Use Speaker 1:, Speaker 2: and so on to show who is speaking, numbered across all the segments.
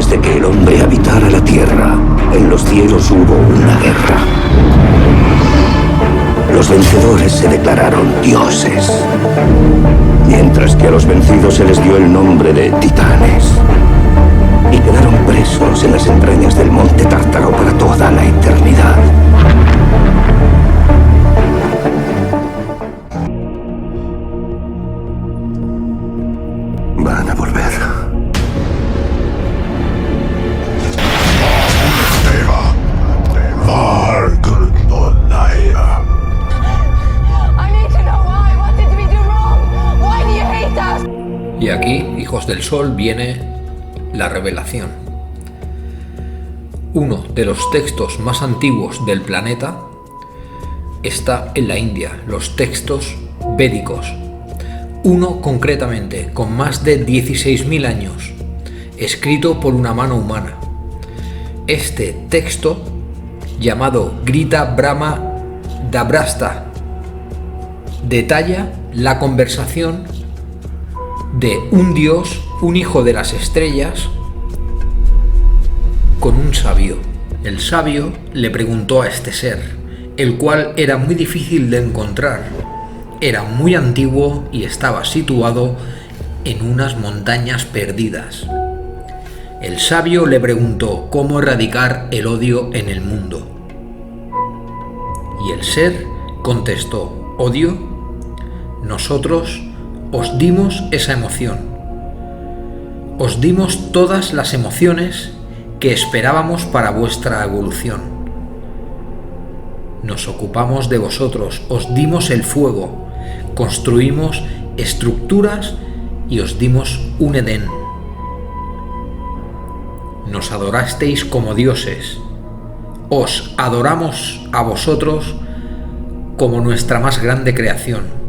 Speaker 1: Antes de que el hombre habitara la tierra, en los cielos hubo una guerra. Los vencedores se declararon dioses, mientras que a los vencidos se les dio el nombre de titanes. Y quedaron presos en las entrañas del monte Tártaro para toda la eternidad. Van a volver.
Speaker 2: Y aquí, hijos del sol, viene la revelación. Uno de los textos más antiguos del planeta está en la India, los textos védicos. Uno concretamente, con más de 16.000 años, escrito por una mano humana. Este texto, llamado Grita Brahma Dabrasta, detalla la conversación de un dios, un hijo de las estrellas, con un sabio. El sabio le preguntó a este ser, el cual era muy difícil de encontrar. Era muy antiguo y estaba situado en unas montañas perdidas. El sabio le preguntó cómo erradicar el odio en el mundo. Y el ser contestó: ¿odio? Nosotros os dimos esa emoción. Os dimos todas las emociones que esperábamos para vuestra evolución. Nos ocupamos de vosotros, os dimos el fuego, construimos estructuras y os dimos un Edén. Nos adorasteis como dioses. Os adoramos a vosotros como nuestra más grande creación.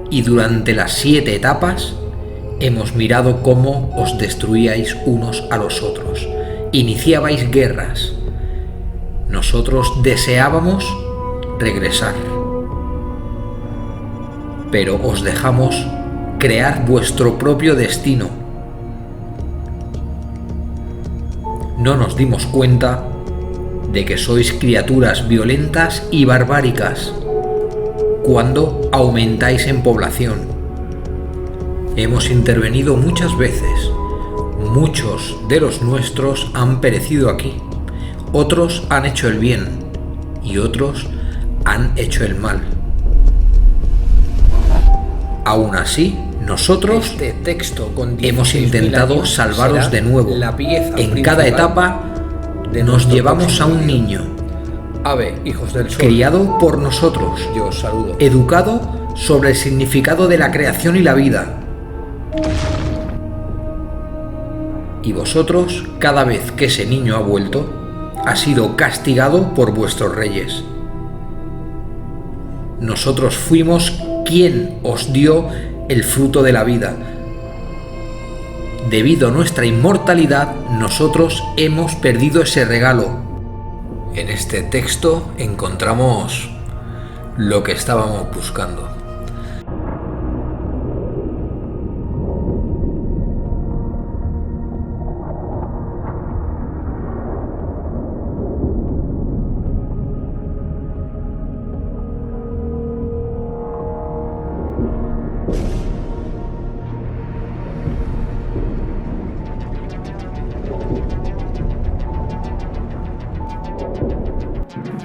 Speaker 2: Y durante las 7 etapas hemos mirado cómo os destruíais unos a los otros. Iniciabais guerras. Nosotros deseábamos regresar, pero os dejamos crear vuestro propio destino. No nos dimos cuenta de que sois criaturas violentas y barbáricas cuando aumentáis en población. Hemos intervenido muchas veces. Muchos de los nuestros han perecido aquí. Otros han hecho el bien y otros han hecho el mal. Aún así, nosotros hemos intentado salvaros de nuevo. En cada etapa nos llevamos a un niño, hijos del sol, criado por nosotros, yo os saludo, educado sobre el significado de la creación y la vida. Y vosotros, cada vez que ese niño ha vuelto, ha sido castigado por vuestros reyes. Nosotros fuimos quien os dio el fruto de la vida. Debido a nuestra inmortalidad, nosotros hemos perdido ese regalo. En este texto encontramos lo que estábamos buscando.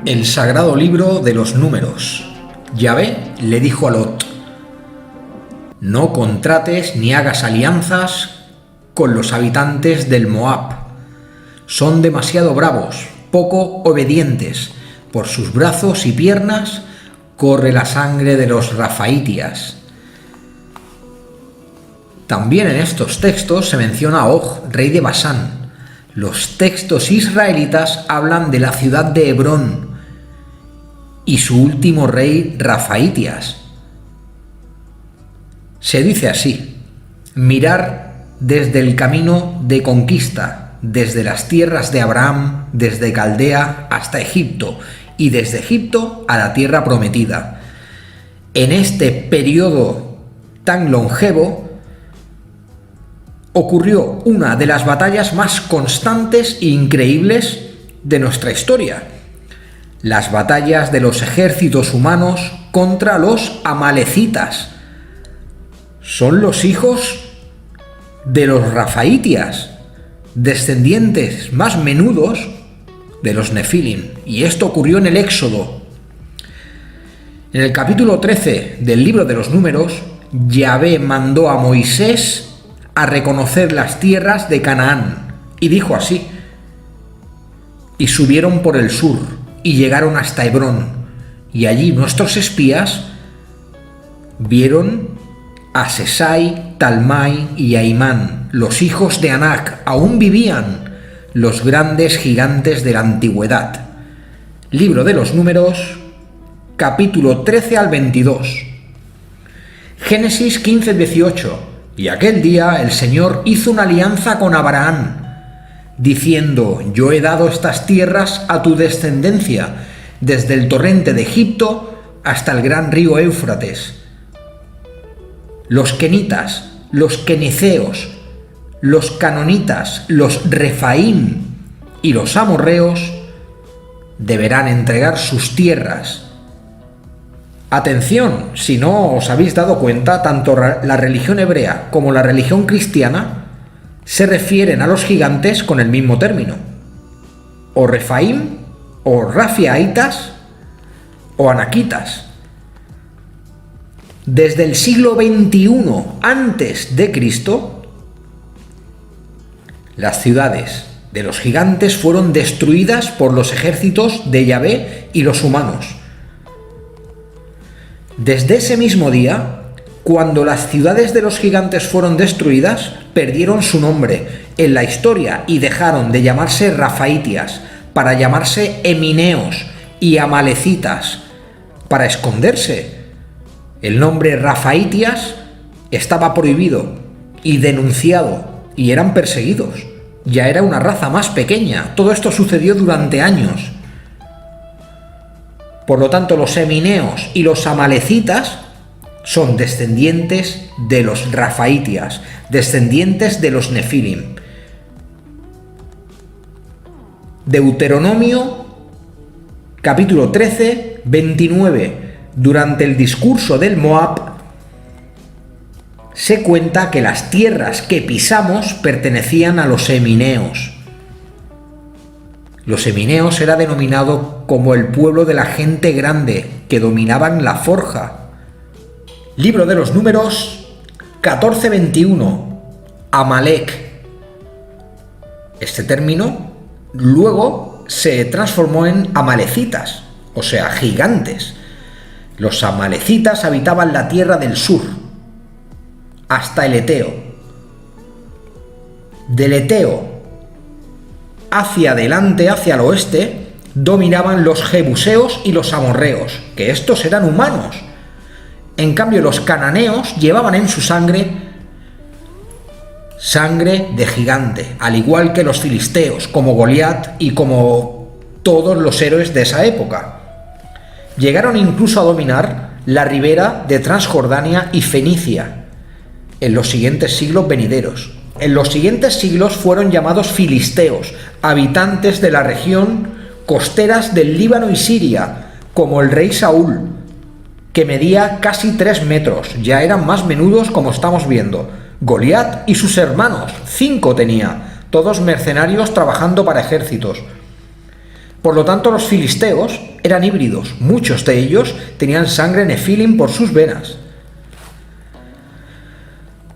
Speaker 2: El sagrado libro de los números. Yahvé le dijo a Lot: no contrates ni hagas alianzas con los habitantes del Moab. Son demasiado bravos, poco obedientes. Por sus brazos y piernas corre la sangre de los rafaítias. También en estos textos se menciona a Og, rey de Basán. Los textos israelitas hablan de la ciudad de Hebrón y su último rey, Rafaítias. Se dice así: mirar desde el camino de conquista, desde las tierras de Abraham, desde Caldea hasta Egipto, y desde Egipto a la tierra prometida. En este periodo tan longevo, ocurrió una de las batallas más constantes e increíbles de nuestra historia. Las batallas de los ejércitos humanos contra los amalecitas. Son los hijos de los rafaitias, descendientes más menudos de los nefilim. Y esto ocurrió en el Éxodo. En el capítulo 13 del libro de los Números, Yahvé mandó a Moisés a reconocer las tierras de Canaán. Y dijo así: y subieron por el sur, y llegaron hasta Hebrón, y allí nuestros espías vieron a Sesai, Talmai y Aimán, los hijos de Anac. Aún vivían los grandes gigantes de la antigüedad. Libro de los Números, capítulo 13 al 22. Génesis 15-18. Y aquel día el Señor hizo una alianza con Abraham, diciendo: yo he dado estas tierras a tu descendencia, desde el torrente de Egipto hasta el gran río Éufrates. Los kenitas, los keniceos, los canonitas, los refaim y los amorreos deberán entregar sus tierras. Atención, si no os habéis dado cuenta, tanto la religión hebrea como la religión cristiana se refieren a los gigantes con el mismo término: o refaim, o rafiaitas, o anaquitas. Desde el siglo XXI antes de Cristo, las ciudades de los gigantes fueron destruidas por los ejércitos de Yahvé y los humanos. Desde ese mismo día, cuando las ciudades de los gigantes fueron destruidas, perdieron su nombre en la historia y dejaron de llamarse rafaitias para llamarse emineos y amalecitas, para esconderse. El nombre rafaitias estaba prohibido y denunciado, y eran perseguidos. Ya era una raza más pequeña. Todo esto sucedió durante años. Por lo tanto, los emineos y los amalecitas son descendientes de los rafaitias, descendientes de los nefilim. Deuteronomio, capítulo 13, 29. Durante el discurso del Moab, se cuenta que las tierras que pisamos pertenecían a los emineos. Los emineos era denominado como el pueblo de la gente grande, que dominaban la forja. Libro de los Números 14-21. Amalek. Este término luego se transformó en amalecitas, o sea, gigantes. Los amalecitas habitaban la tierra del sur, hasta el Eteo. Del Eteo hacia adelante, hacia el oeste, dominaban los jebuseos y los amorreos, que estos eran humanos. En cambio, los cananeos llevaban en su sangre de gigante, al igual que los filisteos, como Goliat y como todos los héroes de esa época. Llegaron incluso a dominar la ribera de Transjordania y Fenicia en los siguientes siglos venideros. En los siguientes siglos fueron llamados filisteos, habitantes de la región costeras del Líbano y Siria, como el rey Saúl, que medía casi 3 metros, ya eran más menudos como estamos viendo. Goliat y sus hermanos, 5 tenía, todos mercenarios trabajando para ejércitos. Por lo tanto, los filisteos eran híbridos, muchos de ellos tenían sangre nefilim por sus venas.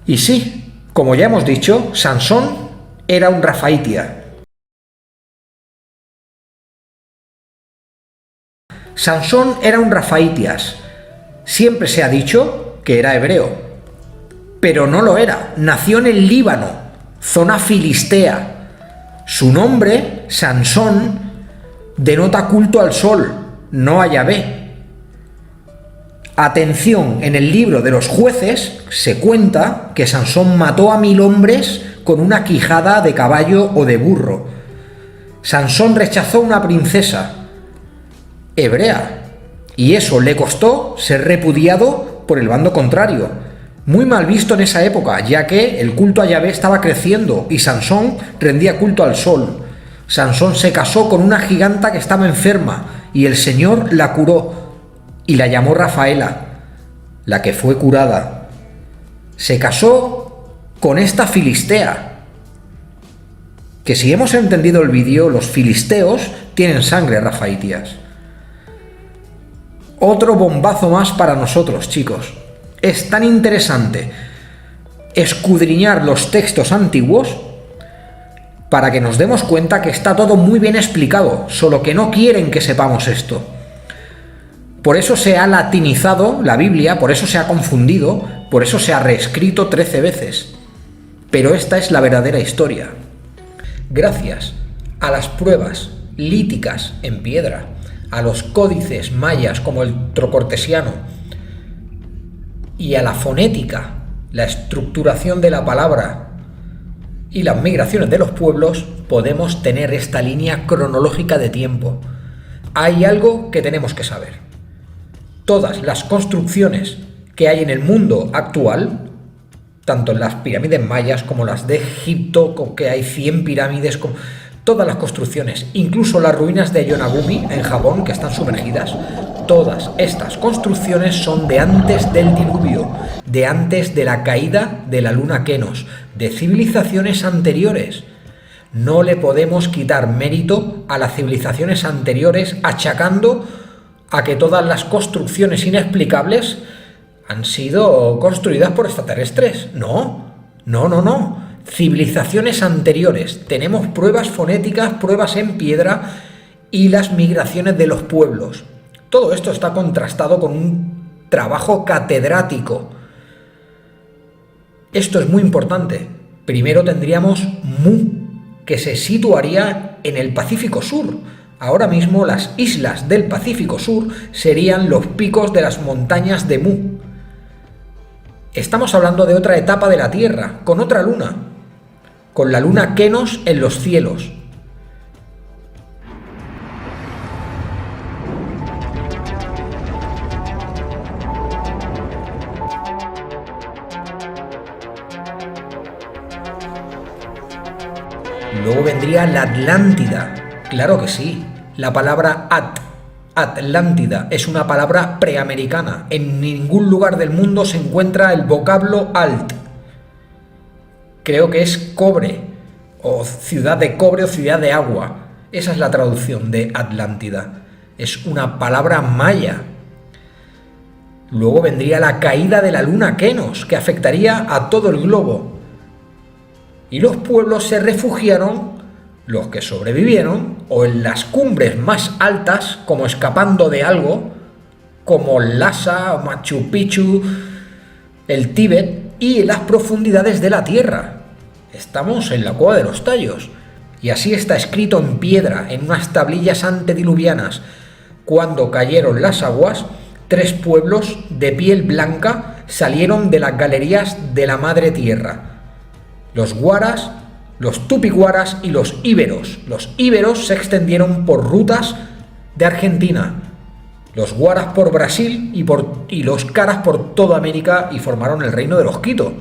Speaker 2: Y sí, como ya hemos dicho, Sansón era un rafaitia. Sansón era un rafaitias. Siempre se ha dicho que era hebreo, pero no lo era. Nació en el Líbano, zona filistea. Su nombre, Sansón, denota culto al sol, no a Yahvé. Atención, en el libro de los Jueces se cuenta que Sansón mató a 1000 hombres con una quijada de caballo o de burro. Sansón rechazó una princesa hebrea y eso le costó ser repudiado por el bando contrario. Muy mal visto en esa época, ya que el culto a Yahvé estaba creciendo y Sansón rendía culto al sol. Sansón se casó con una giganta que estaba enferma y el Señor la curó y la llamó Rafaela, la que fue curada. Se casó con esta filistea, que si hemos entendido el vídeo, los filisteos tienen sangre rafaítias. Otro bombazo más para nosotros, chicos. Es tan interesante escudriñar los textos antiguos para que nos demos cuenta que está todo muy bien explicado, solo que no quieren que sepamos esto. Por eso se ha latinizado la Biblia, por eso se ha confundido, por eso se ha reescrito 13 veces. Pero esta es la verdadera historia. Gracias a las pruebas líticas en piedra, a los códices mayas como el trocortesiano y a la fonética, la estructuración de la palabra y las migraciones de los pueblos, podemos tener esta línea cronológica de tiempo. Hay algo que tenemos que saber. Todas las construcciones que hay en el mundo actual, tanto en las pirámides mayas como las de Egipto, que hay 100 pirámides, todas las construcciones, incluso las ruinas de Yonaguni en Japón que están sumergidas, todas estas construcciones son de antes del diluvio, de antes de la caída de la luna Kenos, de civilizaciones anteriores. No le podemos quitar mérito a las civilizaciones anteriores achacando a que todas las construcciones inexplicables han sido construidas por extraterrestres. No. Civilizaciones anteriores. Tenemos pruebas fonéticas, pruebas en piedra y las migraciones de los pueblos. Todo esto está contrastado con un trabajo catedrático. Esto es muy importante. Primero tendríamos Mu, que se situaría en el Pacífico Sur. Ahora mismo las islas del Pacífico Sur serían los picos de las montañas de Mu. Estamos hablando de otra etapa de la Tierra, con otra luna, con la luna Kenos en los cielos. Luego vendría la Atlántida, claro que sí, la palabra Atlántida es una palabra preamericana. En ningún lugar del mundo se encuentra el vocablo alt. Creo que es cobre, o ciudad de cobre o ciudad de agua. Esa es la traducción de Atlántida. Es una palabra maya. Luego vendría la caída de la luna Kenos, que afectaría a todo el globo. Y los pueblos se refugiaron, los que sobrevivieron, o en las cumbres más altas, como escapando de algo, como Lhasa, Machu Picchu, el Tíbet, y en las profundidades de la tierra. Estamos en la cueva de los tallos. Y así está escrito en piedra, en unas tablillas antediluvianas. Cuando cayeron las aguas, 3 pueblos de piel blanca salieron de las galerías de la madre tierra. Los guaras, los tupiguaras y los íberos. Los íberos se extendieron por rutas de Argentina, los guaras por Brasil y los caras por toda América y formaron el reino de los Quito.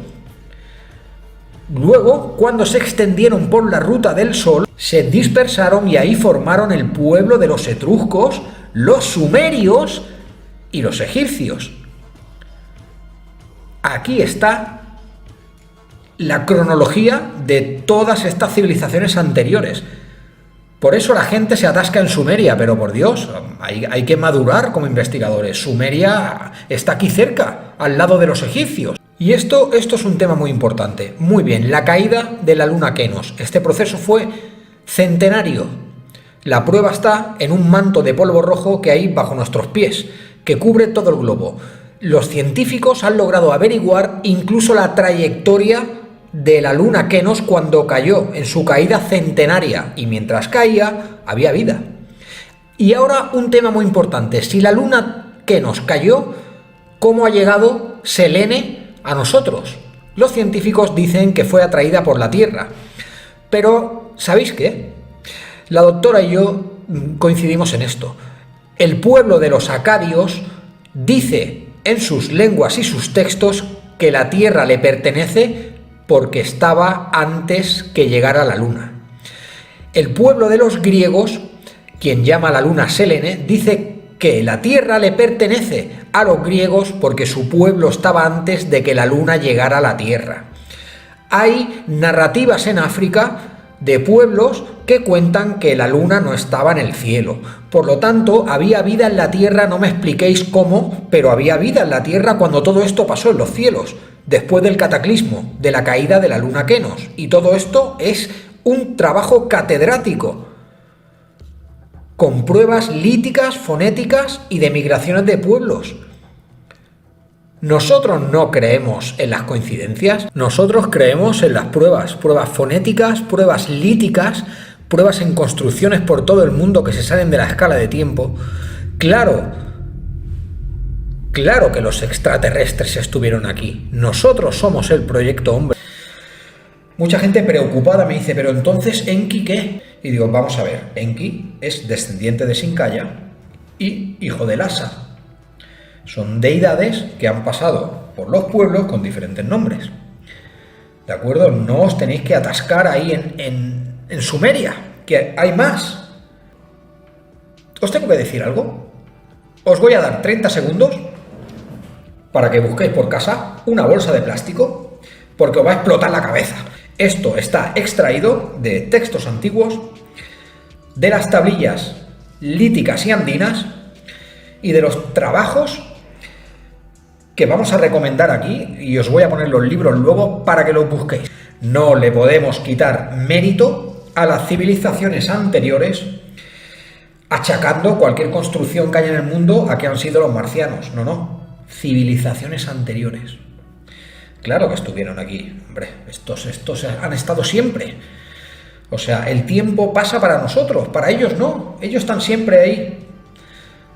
Speaker 2: Luego, cuando se extendieron por la ruta del sol, se dispersaron y ahí formaron el pueblo de los etruscos, los sumerios y los egipcios. Aquí está la cronología de todas estas civilizaciones anteriores. Por eso la gente se atasca en Sumeria, pero por Dios, hay que madurar como investigadores. Sumeria está aquí cerca, al lado de los egipcios. Y esto es un tema muy importante. Muy bien, la caída de la luna Kenos. Este proceso fue centenario. La prueba está en un manto de polvo rojo que hay bajo nuestros pies, que cubre todo el globo. Los científicos han logrado averiguar incluso la trayectoria de la luna Kenos cuando cayó, en su caída centenaria, y mientras caía había vida. Y ahora un tema muy importante: si la luna Kenos cayó, ¿cómo ha llegado Selene a nosotros? Los científicos dicen que fue atraída por la Tierra, pero ¿sabéis qué? La doctora y yo coincidimos en esto. El pueblo de los acadios dice en sus lenguas y sus textos que la Tierra le pertenece porque estaba antes que llegara la Luna. El pueblo de los griegos, quien llama a la Luna Selene, dice que la Tierra le pertenece a los griegos porque su pueblo estaba antes de que la Luna llegara a la Tierra. Hay narrativas en África de pueblos que cuentan que la Luna no estaba en el cielo. Por lo tanto, había vida en la Tierra, no me expliquéis cómo, pero había vida en la Tierra cuando todo esto pasó en los cielos, después del cataclismo, de la caída de la luna Kenos. Y todo esto es un trabajo catedrático, con pruebas líticas, fonéticas y de migraciones de pueblos. Nosotros no creemos en las coincidencias, nosotros creemos en las pruebas fonéticas, pruebas líticas, pruebas en construcciones por todo el mundo que se salen de la escala de tiempo. Claro que los extraterrestres estuvieron aquí. Nosotros somos el proyecto hombre. Mucha gente preocupada me dice, pero entonces Enki ¿qué? Y digo, vamos a ver, Enki es descendiente de Sincaya y hijo de Lhasa. Son deidades que han pasado por los pueblos con diferentes nombres. ¿De acuerdo? No os tenéis que atascar ahí en Sumeria, que hay más. Os tengo que decir algo. Os voy a dar 30 segundos para que busquéis por casa una bolsa de plástico, porque os va a explotar la cabeza. Esto está extraído de textos antiguos, de las tablillas líticas y andinas y de los trabajos que vamos a recomendar aquí, y os voy a poner los libros luego para que los busquéis. No le podemos quitar mérito a las civilizaciones anteriores achacando cualquier construcción que haya en el mundo a que han sido los marcianos. No. Civilizaciones anteriores. Claro que estuvieron aquí. Hombre, estos han estado siempre. O sea, el tiempo pasa para nosotros, para ellos no. Ellos están siempre ahí.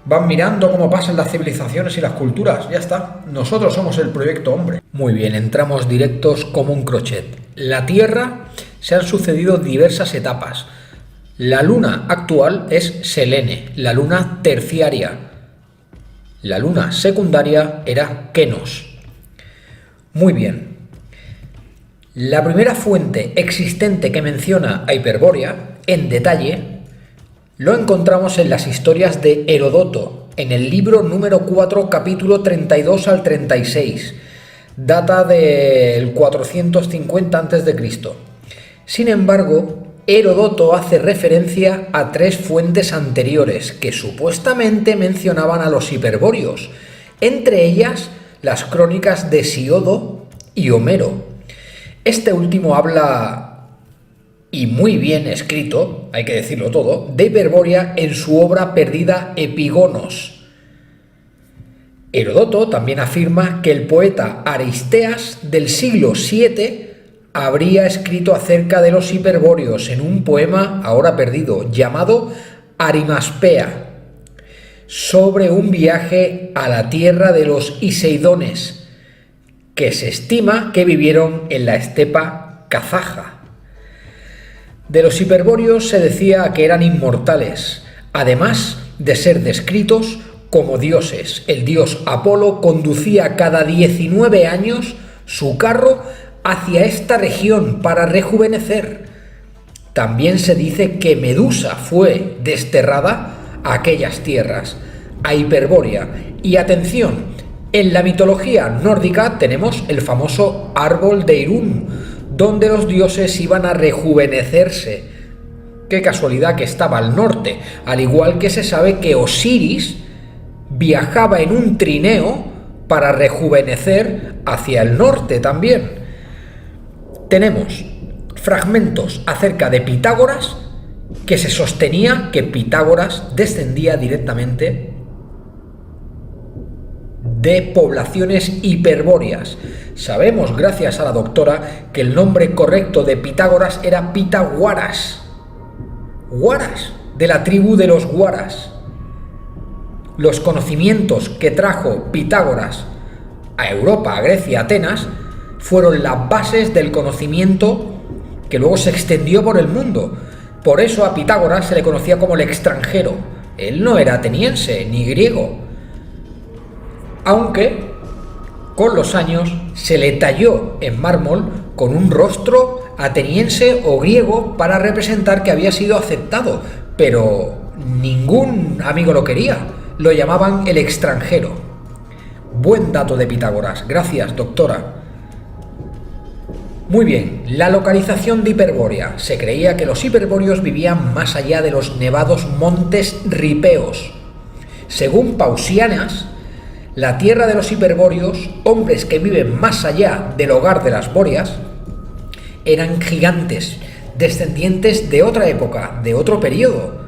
Speaker 2: Van mirando cómo pasan las civilizaciones y las culturas. Ya está. Nosotros somos el proyecto hombre. Muy bien, entramos directos como un crochet. La Tierra se han sucedido diversas etapas. La luna actual es Selene, la luna terciaria. La luna secundaria era Kenos. Muy bien. La primera fuente existente que menciona a Hiperbórea, en detalle, lo encontramos en las historias de Heródoto, en el libro número 4, capítulo 32 al 36. Data del 450 a.C. Sin embargo, Heródoto hace referencia a 3 fuentes anteriores que supuestamente mencionaban a los hiperbóreos, entre ellas las crónicas de Hesíodo y Homero. Este último habla, y muy bien escrito, hay que decirlo todo, de Hiperbórea en su obra perdida Epigonos. Heródoto también afirma que el poeta Aristeas del siglo VII habría escrito acerca de los hiperbóreos en un poema ahora perdido llamado Arimaspea, sobre un viaje a la tierra de los Iseidones, que se estima que vivieron en la estepa kazaja. De los hiperbóreos se decía que eran inmortales, además de ser descritos como dioses. El dios Apolo conducía cada 19 años su carro hacia esta región para rejuvenecer. También se dice que Medusa fue desterrada a aquellas tierras, a Hiperbórea. Y atención, en la mitología nórdica tenemos el famoso árbol de Irún, donde los dioses iban a rejuvenecerse. Qué casualidad que estaba al norte, al igual que se sabe que Osiris viajaba en un trineo para rejuvenecer hacia el norte también. Tenemos fragmentos acerca de Pitágoras, que se sostenía que Pitágoras descendía directamente de poblaciones hiperbóreas. Sabemos, gracias a la doctora, que el nombre correcto de Pitágoras era Pitaguaras. Guaras, de la tribu de los Guaras. Los conocimientos que trajo Pitágoras a Europa, a Grecia, a Atenas, fueron las bases del conocimiento que luego se extendió por el mundo. Por eso a Pitágoras se le conocía como el extranjero. Él no era ateniense ni griego. Aunque con los años se le talló en mármol con un rostro ateniense o griego para representar que había sido aceptado, pero ningún amigo lo quería, lo llamaban el extranjero. Buen dato de Pitágoras, gracias, doctora. Muy bien, la localización de Hiperbórea. Se creía que los hiperbóreos vivían más allá de los nevados montes ripeos. Según Pausianas, la tierra de los hiperbóreos, hombres que viven más allá del hogar de las bóreas, eran gigantes, descendientes de otra época, de otro periodo,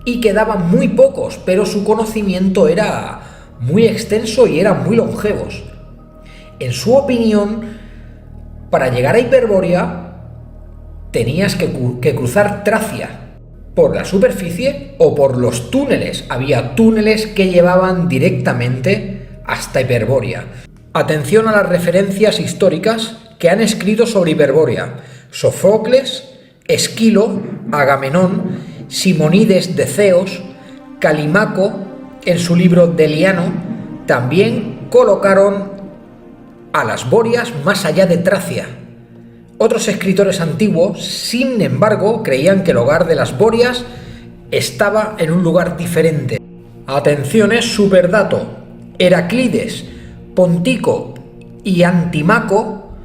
Speaker 2: y quedaban muy pocos, pero su conocimiento era muy extenso y eran muy longevos. En su opinión, para llegar a Hiperbórea tenías que cruzar Tracia por la superficie o por los túneles. Había túneles que llevaban directamente hasta Hiperbórea. Atención a las referencias históricas que han escrito sobre Hiperbórea: Sofocles, Esquilo, Agamenón, Simonides de Ceos, Calimaco, en su libro Deliano, también colocaron a las Bóreas más allá de Tracia. Otros escritores antiguos, sin embargo, creían que el hogar de las Bóreas estaba en un lugar diferente. Atención, es superdato. Heraclides, Pontico y Antimaco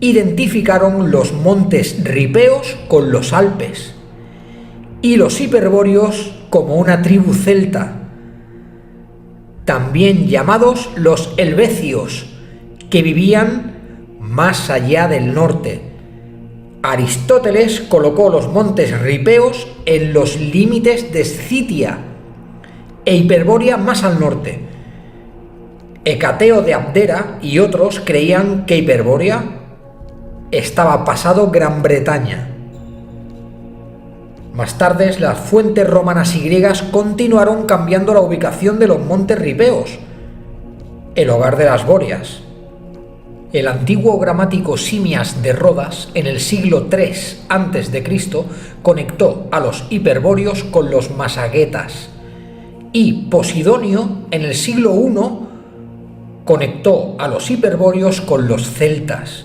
Speaker 2: identificaron los montes ripeos con los Alpes y los hiperbóreos como una tribu celta, también llamados los helvecios, que vivían más allá del norte. Aristóteles colocó los montes ripeos en los límites de Escitia e Hiperbórea más al norte. Hecateo de Abdera y otros creían que Hiperbórea estaba pasado Gran Bretaña. Más tarde, las fuentes romanas y griegas continuaron cambiando la ubicación de los montes ripeos, el hogar de las Bóreas. El antiguo gramático Simias de Rodas, en el siglo III a.C., conectó a los hiperbóreos con los masaguetas, y Posidonio, en el siglo I, conectó a los hiperbóreos con los celtas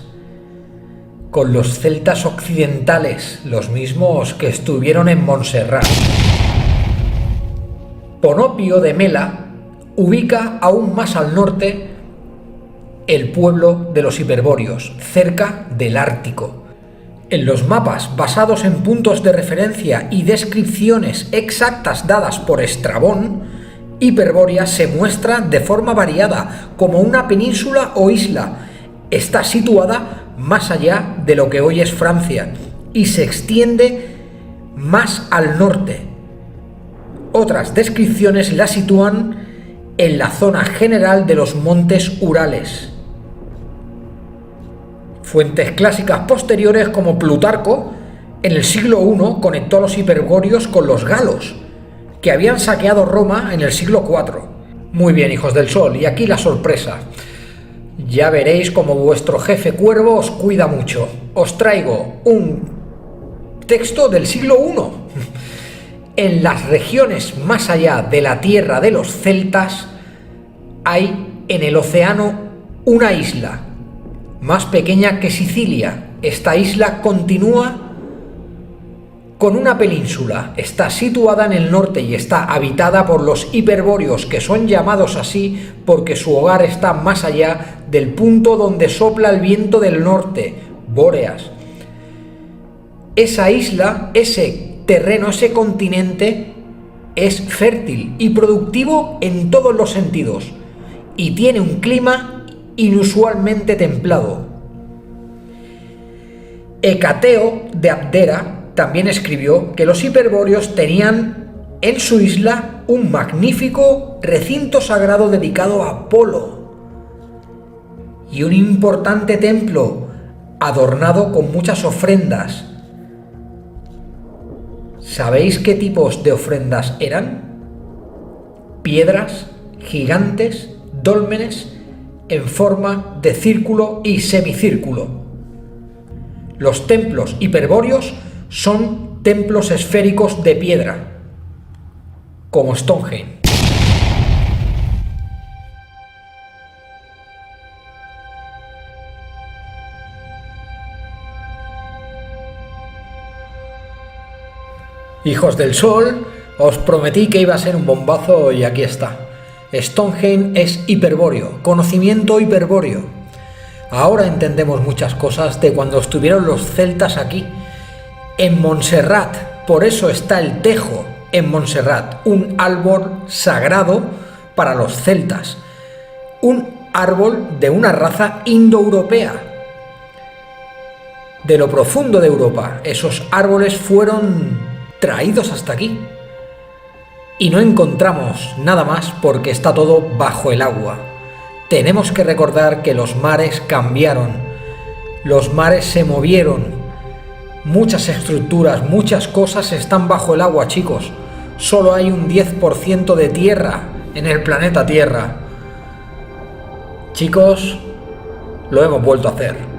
Speaker 2: occidentales, los mismos que estuvieron en Montserrat. Ponopio de Mela ubica aún más al norte el pueblo de los hiperbóreos, cerca del Ártico. En los mapas basados en puntos de referencia y descripciones exactas dadas por Estrabón, Hiperbórea se muestra de forma variada, como una península o isla. Está situada más allá de lo que hoy es Francia y se extiende más al norte. Otras descripciones la sitúan en la zona general de los montes Urales. Fuentes clásicas posteriores como Plutarco, en el siglo I, conectó a los hiperbóreos con los galos, que habían saqueado Roma en el siglo IV. Muy bien, hijos del sol, y aquí la sorpresa. Ya veréis cómo vuestro jefe cuervo os cuida mucho. Os traigo un texto del siglo I. En las regiones más allá de la tierra de los celtas hay en el océano una isla, más pequeña que Sicilia. Esta isla continúa con una península. Está situada en el norte y está habitada por los hiperbóreos, que son llamados así porque su hogar está más allá del punto donde sopla el viento del norte, Bóreas. Esa isla, ese terreno, ese continente es fértil y productivo en todos los sentidos y tiene un clima inusualmente templado. Hecateo de Abdera también escribió que los hiperbóreos tenían en su isla un magnífico recinto sagrado dedicado a Apolo y un importante templo adornado con muchas ofrendas. ¿Sabéis qué tipos de ofrendas eran? Piedras, gigantes, dólmenes en forma de círculo y semicírculo. Los templos hiperbóreos son templos esféricos de piedra, como Stonehenge. Hijos del Sol, os prometí que iba a ser un bombazo y aquí está. Stonehenge es hiperbóreo, conocimiento hiperbóreo. Ahora entendemos muchas cosas de cuando estuvieron los celtas aquí, en Montserrat. Por eso está el tejo en Montserrat, un árbol sagrado para los celtas, un árbol de una raza indoeuropea. De lo profundo de Europa, esos árboles fueron traídos hasta aquí. Y no encontramos nada más porque está todo bajo el agua. Tenemos que recordar que los mares cambiaron, los mares se movieron. Muchas estructuras, muchas cosas están bajo el agua, chicos. Solo hay un 10% de tierra en el planeta Tierra. Chicos, lo hemos vuelto a hacer.